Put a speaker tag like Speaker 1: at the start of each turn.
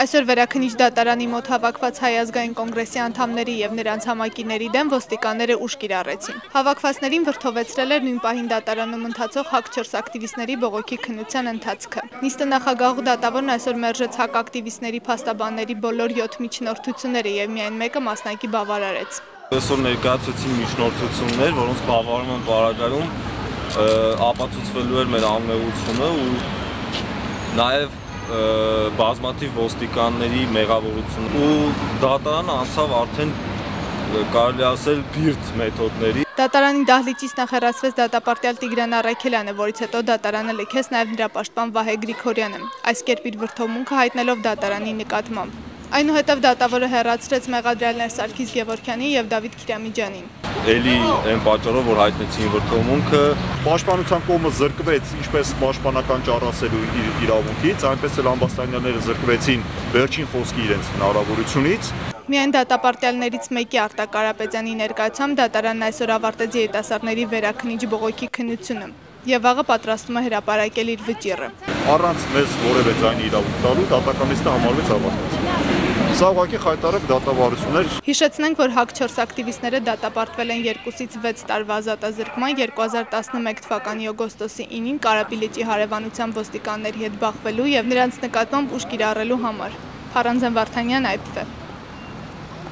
Speaker 1: Այսօր Վերաքննիչ դատարանի մոտ հավաքված Հայ ազգային կոնգրեսի անդամների եւ նրանց համակիների դեմ ոստիկանները ուժ կիրառեցին։ Հավաքվածներին վրդովեցրել էր նույն պահին դատարանում ընթացող ՀԱԿ-4 ակտիվիստների բողոքի քննության ընթացքը։ Նիստը նախագահ դատավորն այսօր մերժեց ՀԱԿ ակտիվիստների փաստաբանների բոլոր 7 միջնորդությունները եւ միայն մեկը մասնակի բավարարեց։
Speaker 2: Այսօր ներկայացրեցին միջնորդություններ, որոնց բավարարման պարագայում ապացուցվելու էր մեր անմեղությունը ու նաեւ բազմաթիվ ոստիկանների մեղավորություն ու դատարանը անցավ արդեն կարելի ասել բիրտ մեթոդների։
Speaker 1: Դատարանի դահլիճից նախեռացվեց դատապարտյալ Տիգրան Առաքելյանը, որից հետո դատարանը լքեց նաև նրա պաշտպան Վահե Գրիգորյանը, այս կերպ իր վրդովմունքը հայտնելով դատարանի նկատմամբ։ Այնուհետև դատավորը հեռացրեց մեղադրյալներ Սարգիս Գևորգյանի եւ Դավիթ Քիրամիջյանին։
Speaker 2: Էլի այն պատճառով, որ հայտնեցին վրդովմունքը,
Speaker 3: պաշտպանության կողմը զրկվեց ինչպես պաշտպանական ճառասելու իրավունքից, այնպես էլ ամբաստանյաները զրկվեցին վերջին խոսքի իրենց հնարավորությունից։
Speaker 1: Միայն դատապարտյալներից մեկի Արտակ Կարապետյանի ներկայությամբ դատարանն այսօր ավարտեց երիտասարդների վերաքննիչ բողոքի քննությունը եւ վաղը պատրաստվում է հրապարակել իր վճիռը։
Speaker 3: Առանց մեզ որևէ ձայնի իրավունք տալու դատականիստը համարվեց ավարտված։ Սա ուղղակի խայտարակ դատավարություն էր։
Speaker 1: Հիշեցնենք, որ ՀԱԿ-4 ակտիվիստները դատապարտվել են 2-ից 6 տարվա ազատազրկման 2011 թվականի օգոստոսի 9-ին Կարապի լճի հարևանությամբ ոստիկանների հետ բախվելու եւ նրանց նկատմամբ ուժ կիրառելու համար։ Փառանձեն Վարդանյան, IPV։